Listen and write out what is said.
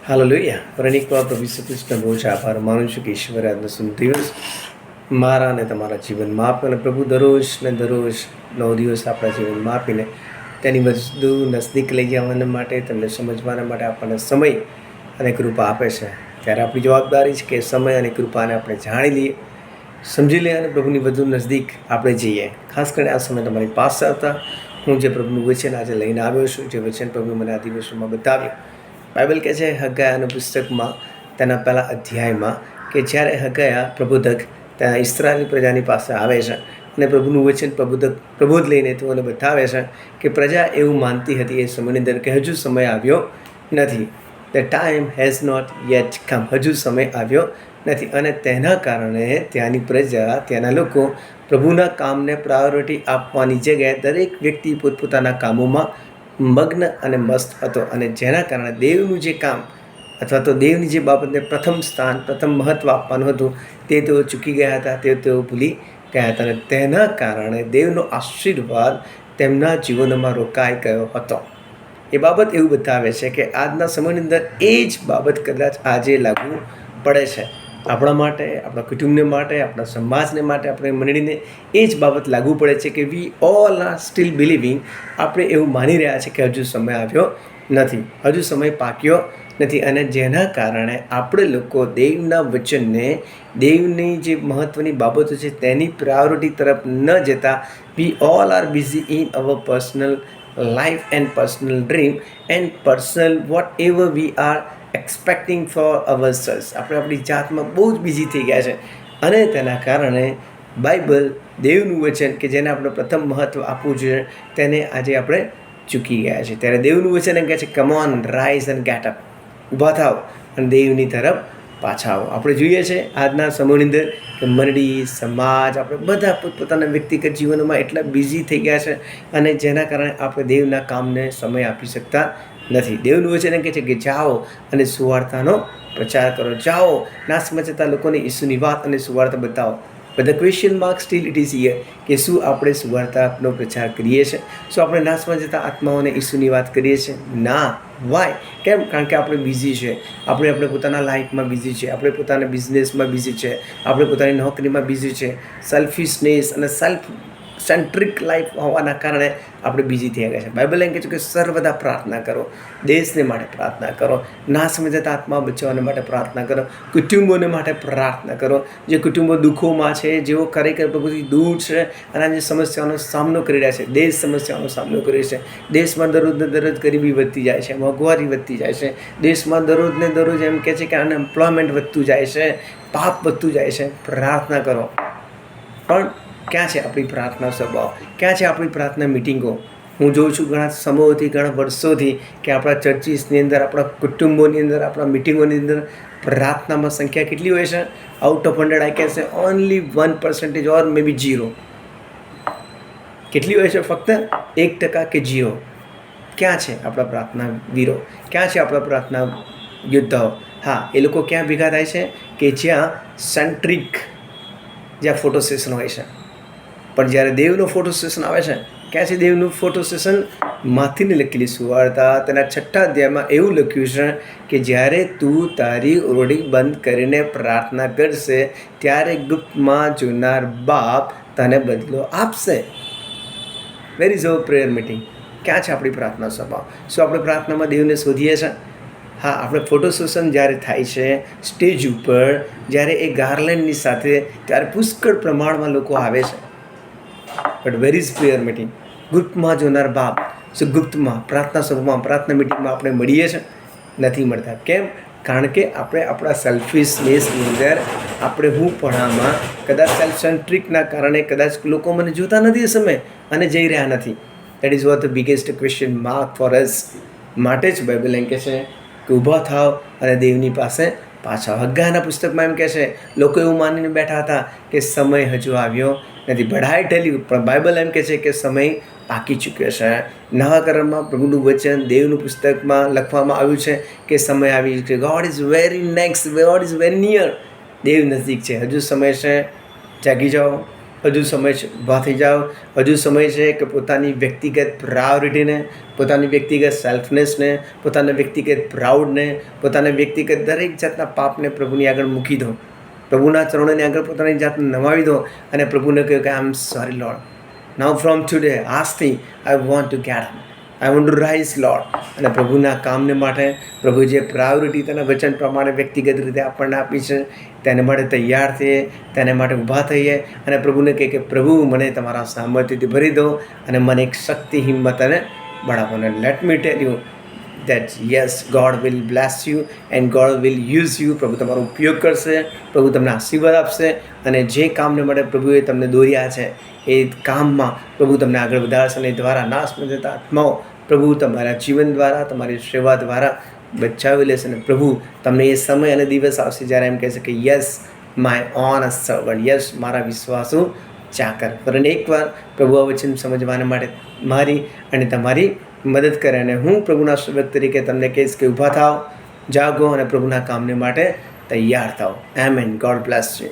Hallelujah. પરણિકવા પ્રભુ ઈસુ ખ્રિસ્તનો બહુ જ આભાર માનું છું કે ઈશ્વરે આજનો શુભ દિવસ મારા અને તમારા જીવનમાં આપ્યો, અને પ્રભુ દરરોજ ને દરરોજ 9 દિવસ આપણા જીવનમાં આપીને તેની વધુ નજદીક લઈ જવાના માટે, તમને સમજવાના માટે આપણને સમય અને કૃપા આપે છે. ત્યારે આપણી જવાબદારી છે કે સમય અને કૃપાને આપણે જાણી લઈએ, સમજી લઈએ અને પ્રભુની વધુ નજદીક આપણે જઈએ. ખાસ કરીને આ સમય તમારી પાસે આવતા હું જે પ્રભુનું વચન આજે લઈને આવ્યો છું, જે વચન પ્રભુ મને આ દિવસોમાં બતાવ્યું. બાઇબલ કહે છે હગ્ગાયાના પુસ્તકમાં તેના પહેલા અધ્યાયમાં કે જ્યારે હગ્ગાયા પ્રબોધક ત્યાં ઇસ્રાયેલની પ્રજાની પાસે આવે છે અને પ્રભુનું વચન પ્રબોધ લઈને તેઓને બતાવે છે કે પ્રજા એવું માનતી હતી એ સમયની અંદર કે હજુ સમય આવ્યો નથી. The time has not yet come. હજુ સમય આવ્યો નથી, અને તેના કારણે ત્યાંની પ્રજા, ત્યાંના લોકો પ્રભુના કામને પ્રાયોરિટી આપવાની જગ્યાએ દરેક વ્યક્તિ પોતપોતાના કામોમાં મગ્ન અને મસ્ત હતો, અને જેના કારણે દેવનું જે કામ અથવા તો દેવની જે બાબતને પ્રથમ સ્થાન, પ્રથમ મહત્ત્વ આપવાનું હતું તે તેઓ ચૂકી ગયા હતા, તેઓ ભૂલી ગયા હતા, અને તેના કારણે દેવનો આશીર્વાદ તેમના જીવનમાં રોકાઈ ગયો હતો. એ બાબત એવું બતાવે છે કે આજના સમયની અંદર એ જ બાબત કદાચ આજે લાગુ પડે છે આપણા માટે, આપણા કુટુંબને માટે, આપણા સમાજને માટે, આપણી મંડળીને એ જ બાબત લાગુ પડે છે કે વી ઓલ આર સ્ટીલ બિલીવિંગ. આપણે એવું માની રહ્યા છીએ કે હજુ સમય આવ્યો નથી, હજુ સમય પાક્યો નથી, અને જેના કારણે આપણે લોકો દેવના વચનને, દેવની જે મહત્ત્વની બાબતો છે તેની પ્રાયોરિટી તરફ ન જતા we all are busy in our personal life and personal dream and personal whatever we are expecting for ourselves. આપણે આપણી જાતમાં બહુ જ બિઝી થઈ ગયા છે, અને તેના કારણે બાઇબલ, દેવનું વચન કે જેને આપણે પ્રથમ મહત્ત્વ આપવું જોઈએ તેને આજે આપણે ચૂકી ગયા છે. ત્યારે દેવનું વચન એમ કહે છે come on, rise and get up. ઊભા થાવ અને દેવની તરફ પાછા આવો. આપણે જોઈએ છે આજના સમયની અંદર કે મંડળી, સમાજ, આપણે બધા પોતપોતાના વ્યક્તિગત જીવનમાં એટલા બિઝી થઈ ગયા છે, અને જેના કારણે આપણે દેવના કામને સમય આપી શકતા નથી. દેવનું વચન એમ કહે છે કે જાઓ અને સુવાર્તાનો પ્રચાર કરો, જાઓ નાશમાં જતા લોકોને ઈસુની વાત અને સુવાર્તા બતાવો. But the question mark still it is here કે શું આપણે સુવાર્તાનો પ્રચાર કરીએ છીએ? શું આપણે નાશમાં જતા આત્માઓને ઈસુની વાત કરીએ છીએ? ના. વાય? કેમ? કારણ કે આપણે બિઝી છે, આપણે પોતાના લાઈફમાં બિઝી છે, આપણે પોતાના બિઝનેસમાં બિઝી છે, આપણે પોતાની નોકરીમાં બિઝી છે. સેલ્ફિશનેસ અને સેલ્ફ સેન્ટ્રિક લાઈફ હોવાના કારણે આપણે બિઝી થઈ ગયા છે. બાઇબલ એમ કહે છે કે સર્વદા પ્રાર્થના કરો, દેશને માટે પ્રાર્થના કરો, નાશમાં જતા આત્મા બચાવવાને માટે પ્રાર્થના કરો, કુટુંબોને માટે પ્રાર્થના કરો. જે કુટુંબો દુઃખોમાં છે, જેઓ ખરેખર પ્રભુથી દૂર છે અને આજે સમસ્યાઓનો સામનો કરી રહ્યા છે, દેશ સમસ્યાઓનો સામનો કરી છે. દેશમાં દરરોજને દરરોજ ગરીબી વધતી જાય છે, મોંઘવારી વધતી જાય છે, દેશમાં દરરોજને દરરોજ એમ કહે છે કે અનએમ્પ્લોયમેન્ટ વધતું જાય છે, પાપ વધતું જાય છે. પ્રાર્થના કરો. પણ ક્યાં છે આપણી પ્રાર્થના સભાઓ? ક્યાં છે આપણી પ્રાર્થના મિટિંગો? હું જોઉં છું ઘણા સમયોથી, ઘણા વર્ષોથી કે આપણા ચર્ચીસની અંદર, આપણા કુટુંબોની અંદર, આપણા મિટિંગોની અંદર પ્રાર્થનામાં સંખ્યા કેટલી હોય છે? Out of 100 I can say only 1% ઓર મે બી 0. કેટલી હોય છે? ફક્ત 1% કે 0. ક્યાં છે આપણા પ્રાર્થના વીરો? ક્યાં છે આપણા પ્રાર્થના યોદ્ધાઓ? હા, એ લોકો ક્યાં ભેગા થાય છે? કે જ્યાં સેન્ટ્રિક, જ્યાં ફોટો સેશન હોય છે. પણ જ્યારે દેવનો ફોટો સેશન આવે છે, ક્યાં છે દેવનું ફોટો સેશન? માથીને લખેલી સુવાર્તા તેના 6 અધ્યાયમાં એવું લખ્યું છે કે જ્યારે તું તારી ઓરડી બંધ કરીને પ્રાર્થના કરશે ત્યારે ગુપ્તમાં જોનાર બાપ તને બદલો આપશે. Where is our prayer meeting? ક્યાં છે આપણી પ્રાર્થના સભા? શું આપણે પ્રાર્થનામાં દેવને શોધીએ છીએ? હા, આપણે ફોટો સેશન જ્યારે થાય છે સ્ટેજ ઉપર, જ્યારે એ ગાર્લેન્ડની સાથે, ત્યારે પુષ્કળ પ્રમાણમાં લોકો આવે છે. But where is prayer meeting? ગુપ્તમાં જોનાર બાપ. શું ગુપ્તમાં પ્રાર્થના સભામાં, પ્રાર્થના મિટિંગમાં આપણે મળીએ છીએ? નથી મળતા. કેમ? કારણ કે આપણે આપણા સેલ્ફિશનેસની અંદર, આપણે હું પણામાં, કદાચ સેલ્ફ સેન્ટ્રિકના કારણે કદાચ લોકો મને જોતા નથી એ સમય અને જઈ રહ્યા નથી. That is what the biggest question mark for us. માટે જ બાઇબલ એમ કહે છે કે ઊભા થાવ અને દેવની પાસે પાછા. હગ્ગાયાના પુસ્તકમાં એમ કહે છે લોકો એવું માનીને બેઠા હતા કે સમય હજુ આવ્યો નથી. બટ આઈ ટેલ યુ, પણ બાઇબલ એમ કહે છે કે સમય પાકી ચૂક્યો છે. નવા કરારમાં પ્રભુનું વચન, દેવનું પુસ્તકમાં લખવામાં આવ્યું છે કે સમય આવી છે. God is very next, God is very near. દેવ નજીક છે, હજુ સમય છે. જાગી જાઓ, હજુ સમય છે, ઊભા થઈ જાઓ. હજુ સમય છે કે પોતાની વ્યક્તિગત પ્રાયોરિટીને, પોતાની વ્યક્તિગત સેલ્ફનેસને, પોતાના વ્યક્તિગત પ્રાઉડને, પોતાના વ્યક્તિગત દરેક જાતના પાપને પ્રભુની આગળ મૂકી દો. પ્રભુના ચરણોની આગળ પોતાની જાતને નમાવી દો અને પ્રભુને કહ્યું કે I am sorry Lord. Now from today, આજથી I want to get up, I want to rise Lord. અને પ્રભુના કામને માટે પ્રભુ જે પ્રાયોરિટી તેના વચન પ્રમાણે વ્યક્તિગત રીતે આપણને આપી છે તેને માટે તૈયાર થઈએ, તેને માટે ઊભા થઈએ અને પ્રભુને કહે કે પ્રભુ મને તમારા સામર્થ્યથી ભરી દો અને મને એક શક્તિ, હિંમત અને બળાવો. અને let me tell you that yes, God will bless you and God will use you. પ્રભુ તમારો ઉપયોગ કરશે, પ્રભુ તમને આશીર્વાદ આપશે અને જે કામને માટે પ્રભુએ તમને દોર્યા છે એ કામમાં પ્રભુ તમને આગળ વધારશે અને દ્વારા નાશમાં જતા આત્માઓ પ્રભુ તમારા જીવન દ્વારા, તમારી સેવા દ્વારા બચાવી લેશે. અને પ્રભુ તમને એ સમય અને દિવસ આવશે જ્યારે એમ કહેશે કે yes my honest servant, yes મારા વિશ્વાસુ ચાકર. પરંતુ એકવાર પ્રભુ આ વચન સમજવાના માટે મારી અને તમારી મદદ કરે અને હું પ્રભુના સેવક તરીકે તમને કહીશ કે ઊભા થાઓ, જાગો અને પ્રભુના કામને માટે તૈયાર થાઓ. આમેન. God bless you.